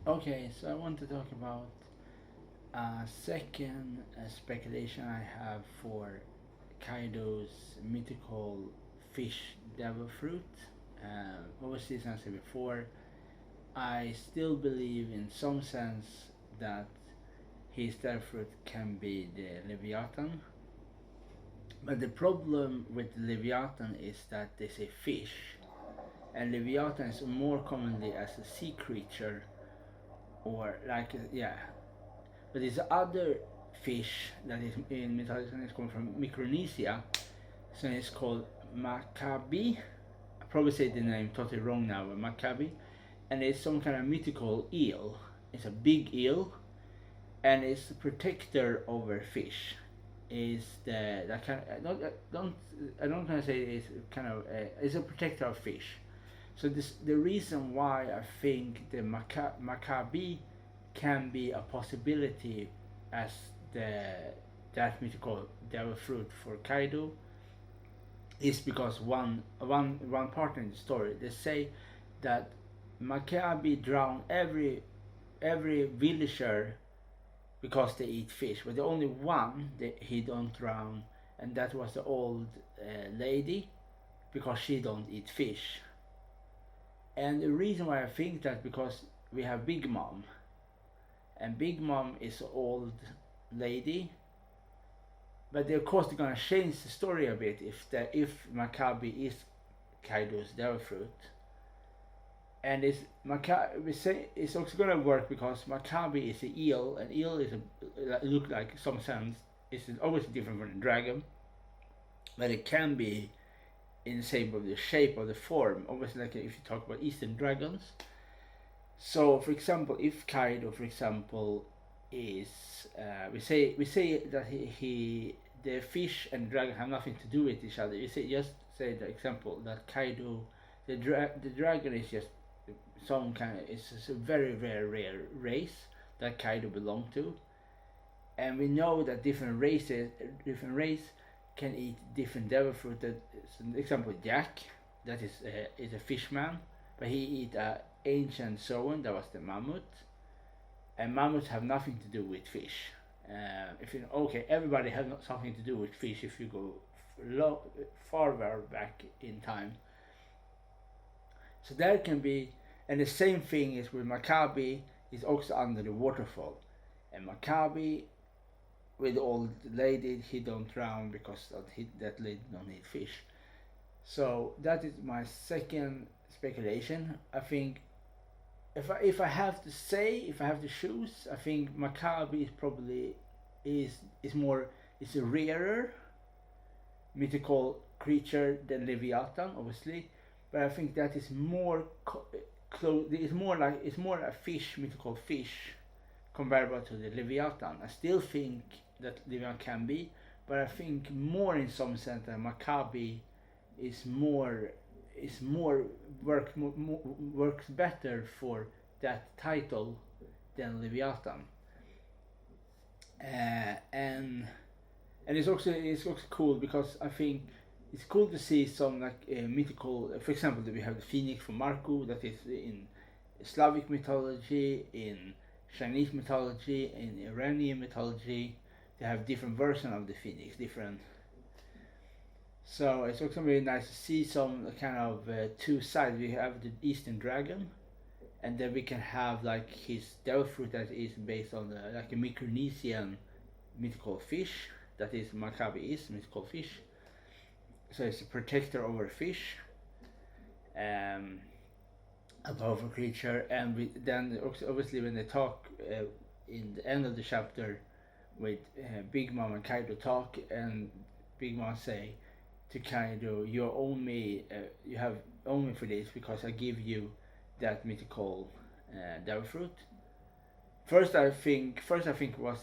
Okay, so I want to talk about second speculation I have for kaidos mythical fish devil fruit. Obviously, as I said before, I still believe in some sense that his devil fruit can be the Leviathan. But the problem with Leviathan is that they say fish, and Leviathan is more commonly as a sea creature or like yeah. But there's other fish that is in mythology is come from Micronesia, so it's called Maccabi. I probably said the name totally wrong now, but Maccabi, and it's some kind of mythical eel. It's a big eel, and it's the protector over fish. Is the that kind of, I don't kind of say it's kind of it's a protector of fish. So this the reason why I think the Maccabi can be a possibility as the that mythical devil fruit for Kaido is because one part in the story they say that Maccabi drowned every villager because they eat fish, but the only one that he don't drown, and that was the old lady because she don't eat fish. And the reason why I think that because we have Big Mom, and Big Mom is an old lady, but of course they're gonna change the story a bit if Maccabi is Kaido's devil fruit, and we say it's also gonna work because Maccabi is an eel, and eel is a look like some sense it's always different from the dragon, but it can be in the shape of the form, almost like if you talk about Eastern dragons. So, for example, if Kaido, for example, is we say that he the fish and dragon have nothing to do with each other. You say just say the example that Kaido, the dragon is just some kind of it's a very rare race that Kaido belong to, and we know that different race can eat different devil fruit. That is an example, Jack, that is a fishman, but he eat a ancient Zoan that was the mammoth, and mammoths have nothing to do with fish. If you okay, everybody has something to do with fish if you go farther back in time. So there can be, and the same thing is with Maccabi is also under the waterfall, and Maccabi with the old lady he don't drown because that lady don't eat fish. So that is my second speculation. I think if I have to say, if I have to choose, I think Maccabi is probably is more is a rarer mythical creature than Leviathan, obviously, but I think that is more close. It's more a fish, mythical fish, comparable to the Leviathan. I still think that Leviathan can be, but I think more in some sense that Maccabi is more works better for that title than Leviathan. And it's also cool because I think it's cool to see some like mythical. For example, we have the phoenix from Marco that is in Slavic mythology, in Chinese mythology, in Iranian mythology. They have different versions of the phoenix, different. So it's also really nice to see some kind of two sides. We have the Eastern dragon, and then we can have like his devil fruit that is based on like a Micronesian mythical fish. That is Maccabi is mythical fish. So it's a protector over fish, um, a powerful creature, and then obviously when they talk in the end of the chapter with Big Mom and Kaido talk, and Big Mom say to Kaido, "You own me. You have owned me for this because I give you that mythical devil fruit." First I think was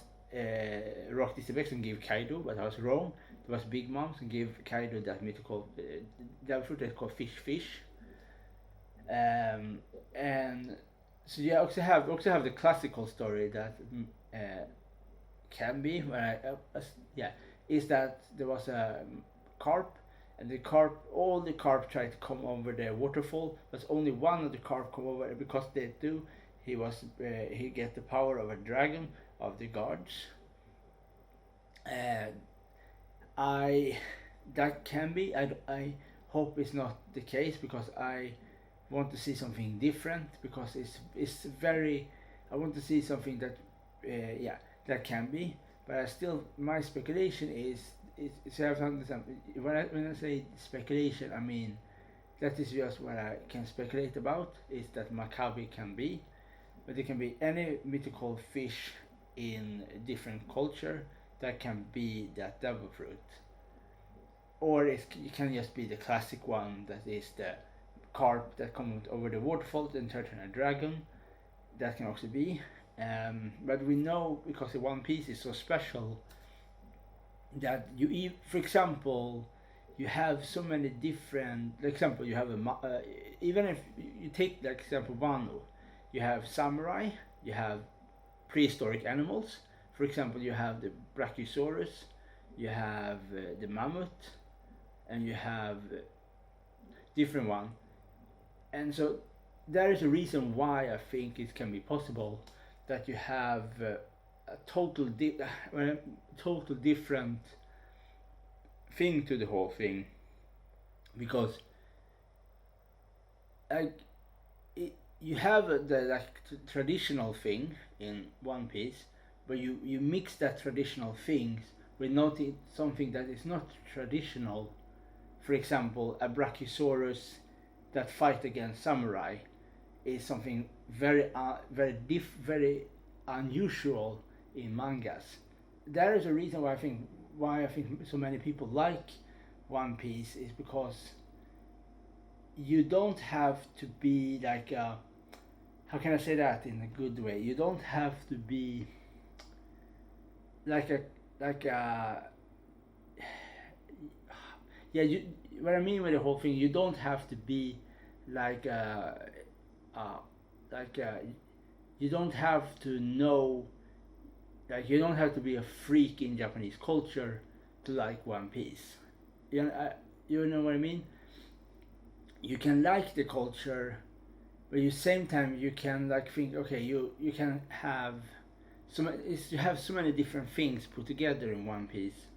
Rock Disabek and gave Kaido, but I was wrong. It was Big Mom and gave Kaido that mythical devil fruit that's called fish. And so yeah, also have the classical story that uh, can be where yeah is that there was a carp, and all the carp tried to come over the waterfall, but only one of the carp come over, and because they do, He get the power of a dragon of the gods. Uh, I that can be. I hope it's not the case because I want to see something different because it's very. I want to see something that yeah, that can be. But I still, my speculation is you have to understand, when I say speculation, I mean that is just what I can speculate about, is that Maccabi can be, but it can be any mythical fish in a different culture that can be that devil fruit. Or it can just be the classic one that is the carp that comes over the waterfall and turns into a dragon. That can also be. But we know, because the One Piece is so special, that for example, you have so many different. For example, you have even if you take like example Wano, you have samurai, you have prehistoric animals. For example, you have the Brachiosaurus, you have the mammoth, and you have different one. And so there is a reason why I think it can be possible that you have a total different thing to the whole thing, because like you have the traditional thing in One Piece, but you mix that traditional things with something that is not traditional. For example, a Brachiosaurus that fight against samurai is something very unusual in mangas. There is a reason why I think so many people like One Piece is because you don't have to be like how can I say that in a good way? You don't have to be like a yeah. What I mean with the whole thing, you don't have to be like you don't have to know, like you don't have to be a freak in Japanese culture to like One Piece. You know what I mean? You can like the culture, but at the same time you can like think, okay, you can have you have so many different things put together in One Piece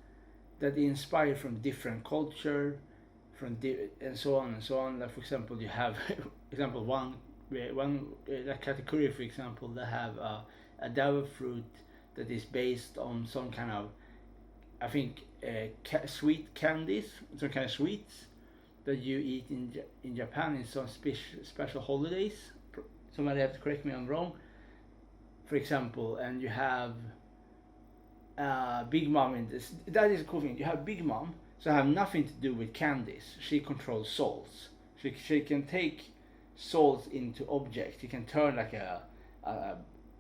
that inspire from different culture, and so on and so on. Like for example, you have example one like Katakuri, for example, they have a devil fruit that is based on some kind of, I think, sweet candies, some kind of sweets that you eat in Japan in some special holidays. Somebody have to correct me if I'm wrong. For example, and you have Big Mom in this. That is a cool thing. You have Big Mom, so have nothing to do with candies. She controls souls. She can take souls into objects. She can turn like a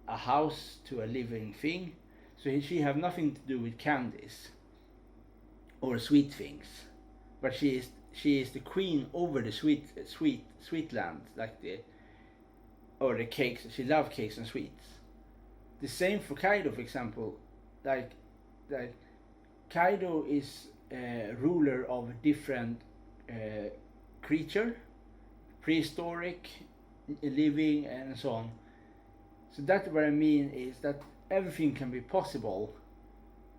house to a living thing. So she have nothing to do with candies or sweet things, but she is the queen over the sweet land, like the cakes. She loves cakes and sweets. The same for Kaido, for example. Like Kaido is a ruler of a different creature, prehistoric, living, and so on. So that's what I mean, is that everything can be possible,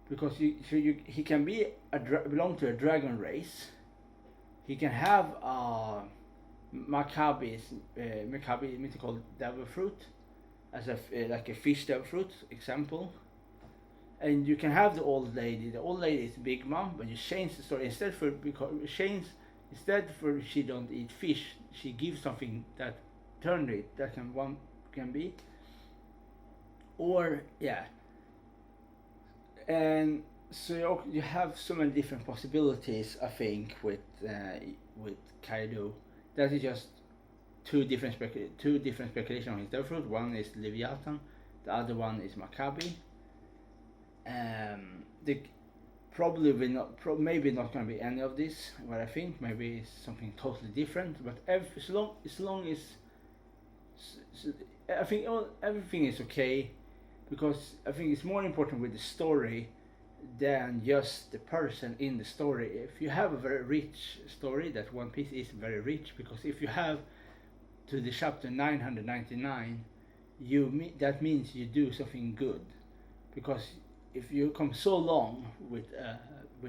because he can belong to a dragon race. He can have Maccabi mythical devil fruit as like a fish devil fruit example. And you can have the old lady. The old lady is Big Mom, but you change the story instead for she don't eat fish. She gives something that turn it, that can be. Or yeah. And so you have so many different possibilities, I think, with Kaido. That is just two different speculations on his devil fruit. One is Leviathan, the other one is Maccabi. The probably will not, maybe not going to be any of this. What I think, maybe it's something totally different. But as long as I think everything is okay, because I think it's more important with the story than just the person in the story. If you have a very rich story, that One Piece is very rich, because if you have to the chapter 999, that means you do something good, because if you come so long with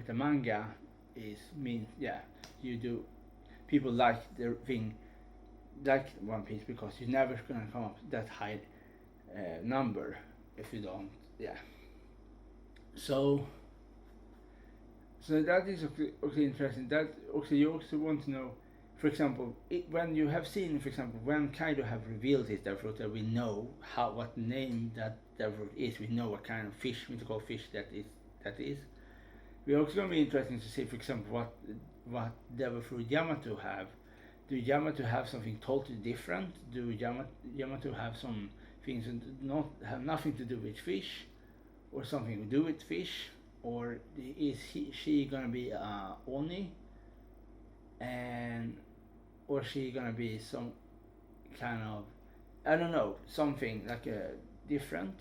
a manga, is means, yeah, you do, people like the thing, like One Piece, because you're never gonna come up that high number if you don't, yeah. So that is okay, interesting. That okay, you also want to know, for example, when you have seen, for example, when Kaido have revealed his devil fruit, that we know what name that devil fruit is. We know what kind of fish, mythical fish that is. That is. We're also going to be interesting to see, for example, what devil fruit Yamato have. Do Yamato have something totally different? Do Yamato have some things that not have nothing to do with fish, or something to do with fish, or is she gonna be Oni, and or she gonna be some kind of, I don't know, something like a different.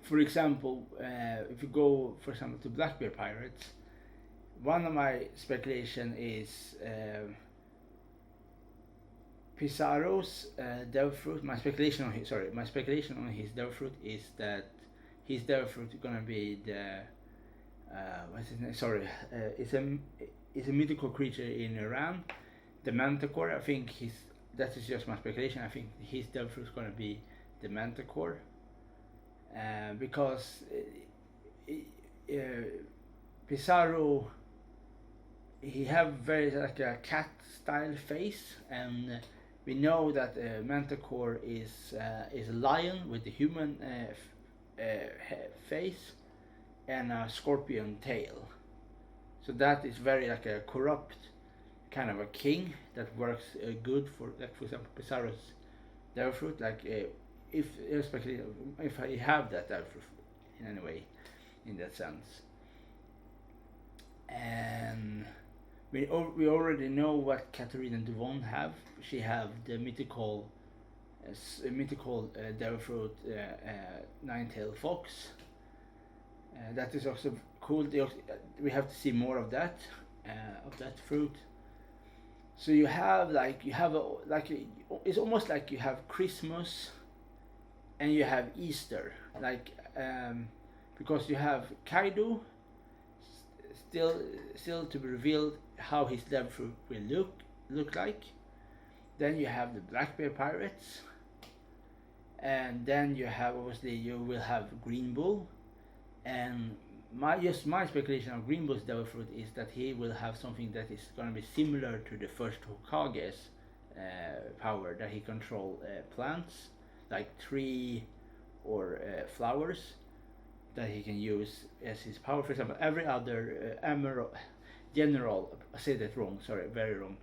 For example, if you go, for example, to Blackbeard Pirates, one of my speculation is Pizarro's devil fruit. My speculation on his devil fruit is that his devil fruit is gonna be the what's his name? Sorry, it's a mythical creature in Iran, the Manticore. I think that is just my speculation. I think his devil fruit is gonna be the Manticore, because Pizarro, he have very like a cat style face, and we know that Manticore is a lion with a human face and a scorpion tail. So that is very like a corrupt kind of a king that works good for, like for example, Pizarro's devil fruit. Like if especially if I have that devil fruit in any way, in that sense. And we already know what Katarina Devon have. She have the mythical devil fruit, nine-tailed fox. That is also cool. We have to see more of that fruit. So you have it's almost like you have Christmas and you have Easter, like because you have Kaido still to be revealed how his devil fruit will look like. Then you have the Blackbeard Pirates, and then you have, obviously you will have Green Bull, and my speculation of Green Bull's devil fruit is that he will have something that is going to be similar to the first Hokage's power, that he control plants like tree or flowers that he can use as his power. For example, every other general, I said that wrong, sorry, very wrong.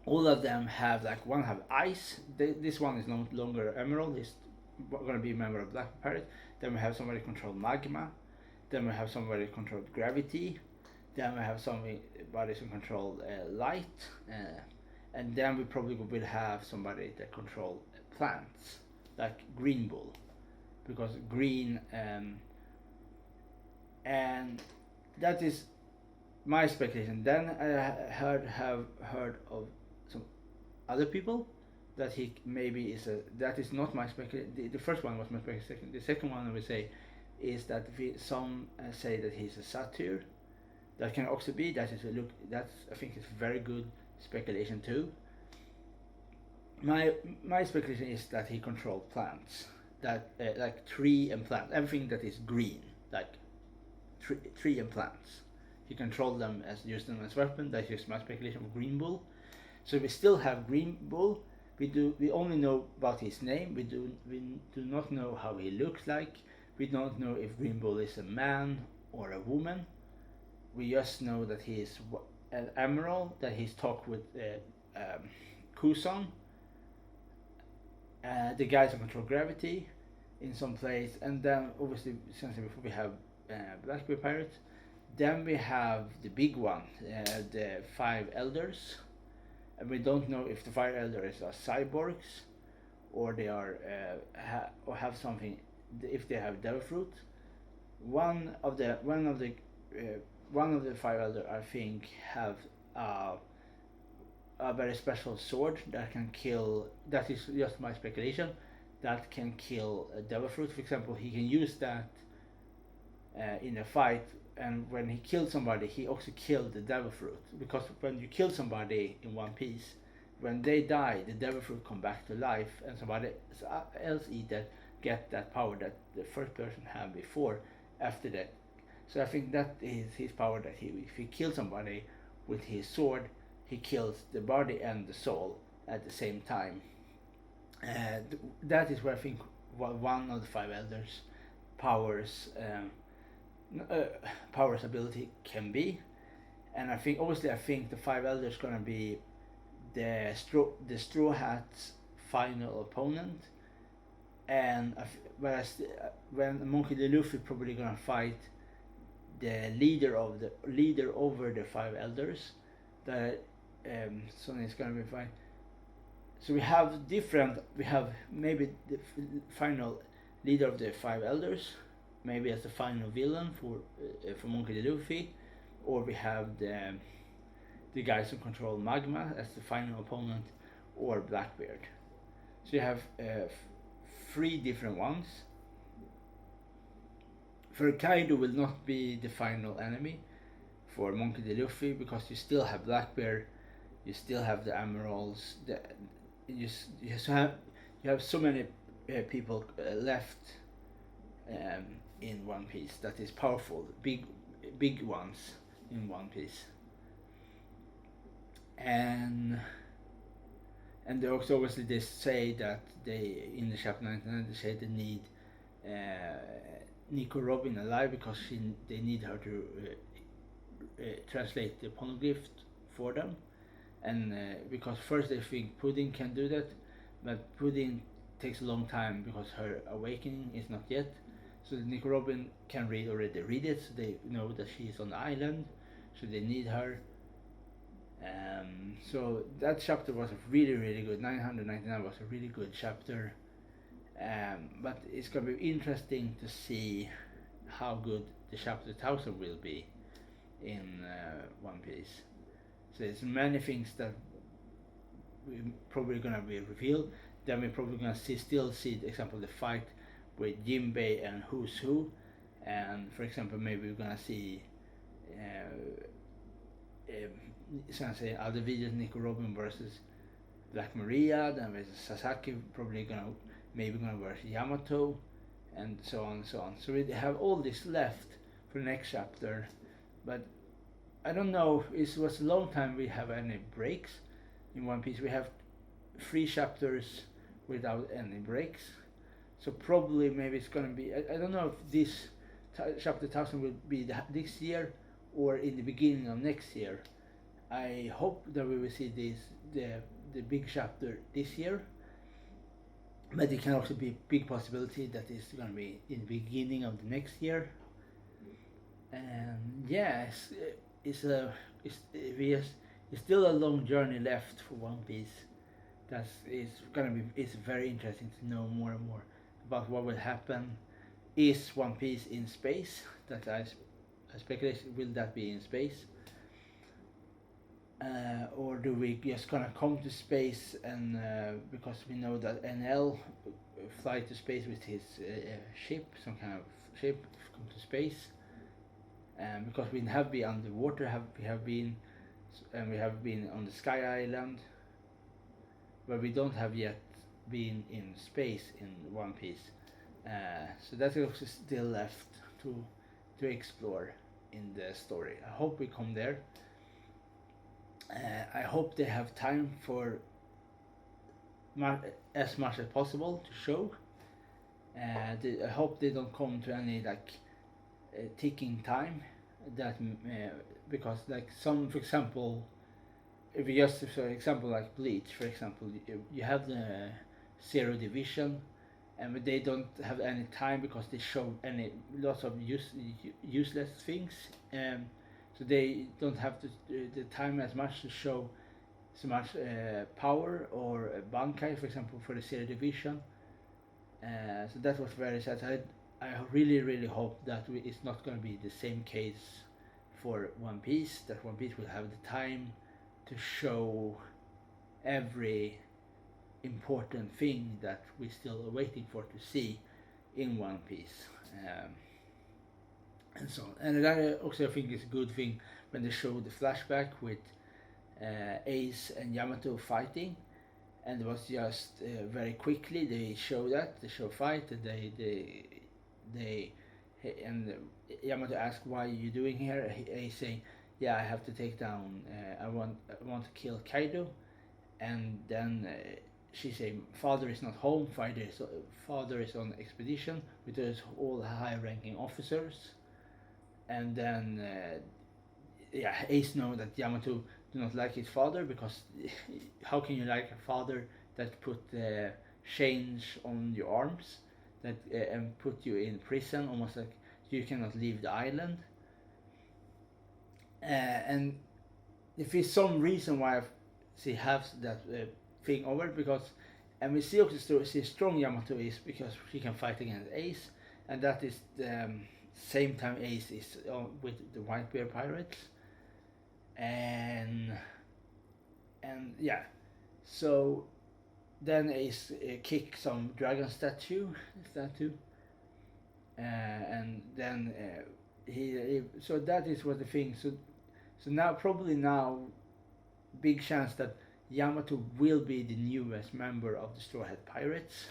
All of them have, like, one have ice. This one is no longer emerald. He's going to be a member of Black Pirate. Then we have somebody control magma. Then we have somebody control gravity. Then we have somebody who control light. And then we probably will have somebody that control plants, like Green Bull, because green. And that is my speculation. Then I have heard of some other people that he maybe is a. That is not my speculation. The first one was my speculation. The second one I would say is that some say that he's a satyr. That can also be. That is a look. That's, I think, it's very good speculation too. My speculation is that he controls plants, that like tree and plant, everything that is green, like tree and plants. He controls them as use them as weapon. That's just my speculation of Green Bull. So we still have Green Bull. We only know about his name. We do not know how he looks like. We don't know if Green Bull is a man or a woman. We just know that he is an emerald, that he's talked with Kusan, the guys who control gravity in some place, and then obviously, since before we have Blackbeard Pirates, then we have the big one, the five elders, and we don't know if the five elders are cyborgs or they are or have something, if they have devil fruit. One of the five elders, I think, have a very special sword that can kill. That is just my speculation. That can kill a devil fruit. For example, he can use that in a fight, and when he killed somebody, he also killed the devil fruit. Because when you kill somebody in One Piece, when they die, the devil fruit come back to life, and somebody else eat that, get that power that the first person had before, after that. So I think that is his power, that if he kills somebody with his sword, he kills the body and the soul at the same time. And that is where I think one of the five elders powers powers ability can be. And I think obviously I think the five elders gonna be the straw hat's final opponent. And when Monkey D. Luffy probably gonna fight the leader over the five elders, that Sonny is gonna be fine. So we have maybe the final leader of the five elders, maybe as the final villain for Monkey D. Luffy, or we have the guys who control Magma as the final opponent, or Blackbeard. So you have three different ones. For Kaido will not be the final enemy for Monkey D. Luffy, because you still have Blackbeard, you still have the Emeralds, you have so many people left in One Piece that is powerful, big ones in One Piece. And they also obviously they say that they in the chapter 99 they say they need Nico Robin alive, because they need her to translate the poneglyph for them. And because first they think Pudding can do that, but Pudding takes a long time because her awakening is not yet. So Nico Robin can already read it, so they know that she is on the island, so they need her. So that chapter was really good. 999 was a really good chapter. But it's going to be interesting to see how good the chapter 1000 will be in One Piece. So there's many things that we're probably going to be revealed. Then we're probably going to still see, for example, the fight with Jinbei and Who's Who. And for example, maybe we're going to see other videos, Nico Robin versus Black Maria, then versus Sasaki, probably gonna versus Yamato, and so on and so on. So we have all this left for the next chapter, but I don't know, it was a long time we have any breaks in One Piece. We have 3 chapters without any breaks, so probably maybe it's gonna be, I don't know if this chapter 1000 will be this year or in the beginning of next year. I hope that we will see the big chapter this year, but it can also be a big possibility that it's going to be in the beginning of the next year. And yeah, it's still a long journey left for One Piece. It's very interesting to know more and more about what will happen. Is One Piece in space? That I speculate, will that be in space? Or do we just gonna come to space, and because we know that NL fly to space with his ship, some kind of ship, come to space, because we have been underwater, we have been on the Sky Island, but we don't have yet been in space in One Piece. So that's also still left to explore in the story. I hope we come there. I hope they have time for as much as possible to show. I hope they don't come to any ticking time that because some, for example, if you just for example like Bleach, for example, you have the Zero Division, and they don't have any time because they show lots of useless things. So they don't have the time as much to show so much power or Bankai, for example, for the Zero Division. So that was very sad. I really hope that it's not going to be the same case for One Piece, that One Piece will have the time to show every important thing that we still are waiting for to see in One Piece. And so on. And that also I think is a good thing when they show the flashback with Ace and Yamato fighting, and it was just very quickly they show fight, and they and Yamato asked, "Why are you doing here?" Ace saying, "Yeah, I have to take down. I want to kill Kaido," and then she saying, "Father is not home. Father is on expedition with all high-ranking officers." And then Ace know that Yamato do not like his father, because how can you like a father that put chains on your arms, that and put you in prison, almost like you cannot leave the island. And if there's some reason why she has that thing over, because and we see also see strong Yamato is because she can fight against Ace, and that is the same time Ace is with the Whitebeard pirates, and yeah, so then Ace kick some dragon statue, and then he so that is what the thing. So now probably now big chance that Yamato will be the newest member of the Straw Hat Pirates,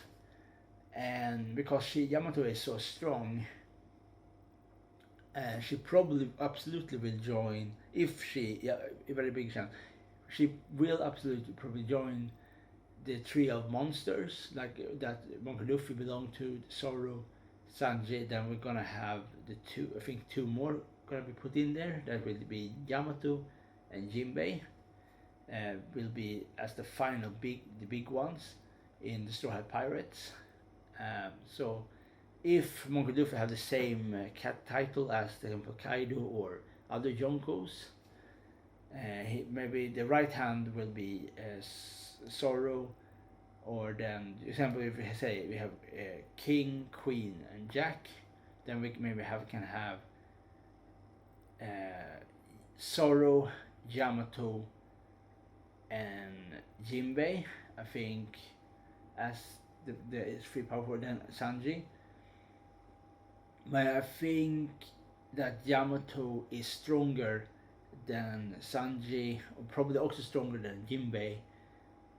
and because Yamato is so strong, she probably absolutely will join. If she, yeah, a very big chance, she will absolutely probably join the trio of monsters, like that Monkey Luffy belonged to, Zoro, Sanji. Then we're gonna have the two, I think two more gonna be put in there. That will be Yamato and Jinbei. Will be as the final the big ones in the Straw Hat Pirates. So if Monkey Luffy have the same cat title as the Kaido or other Yonkos, maybe the right hand will be Zoro, or then, for example, if we say we have King, Queen, and Jack, then we maybe can have Zoro, Yamato, and Jinbei. I think as the three powerful, then Sanji. But I think that Yamato is stronger than Sanji, or probably also stronger than Jinbei.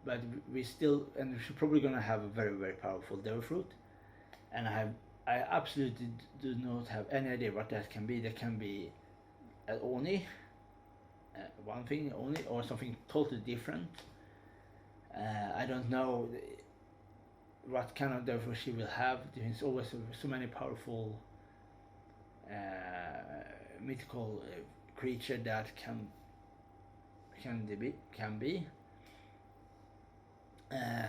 But we still, and we're probably gonna have a very very powerful Devil Fruit, and I absolutely do not have any idea what that can be. That can be Oni, one thing only, or something totally different. I don't know what kind of Devil Fruit she will have. There's always so many powerful mythical creature that can be.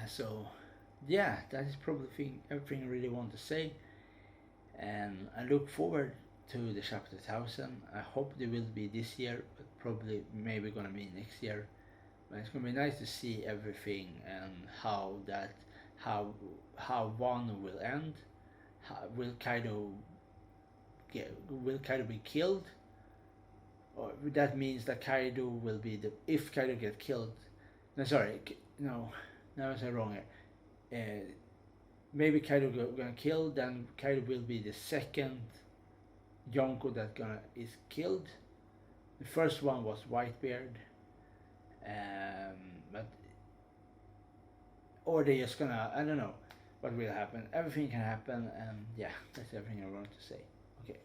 So yeah, that is probably everything I really want to say, and I look forward to the chapter 1000. I hope they will be this year, but probably maybe gonna be next year. But it's gonna be nice to see everything and how Wano will end. Will Kaido be killed? Or that means that Kaido will be if Kaido get killed. No, sorry, no, I was wrong here. Maybe Kaido gonna kill, then Kaido will be the second Yonko that is killed. The first one was Whitebeard, but or they just gonna, I don't know what will happen. Everything can happen, and yeah, that's everything I want to say. Okay.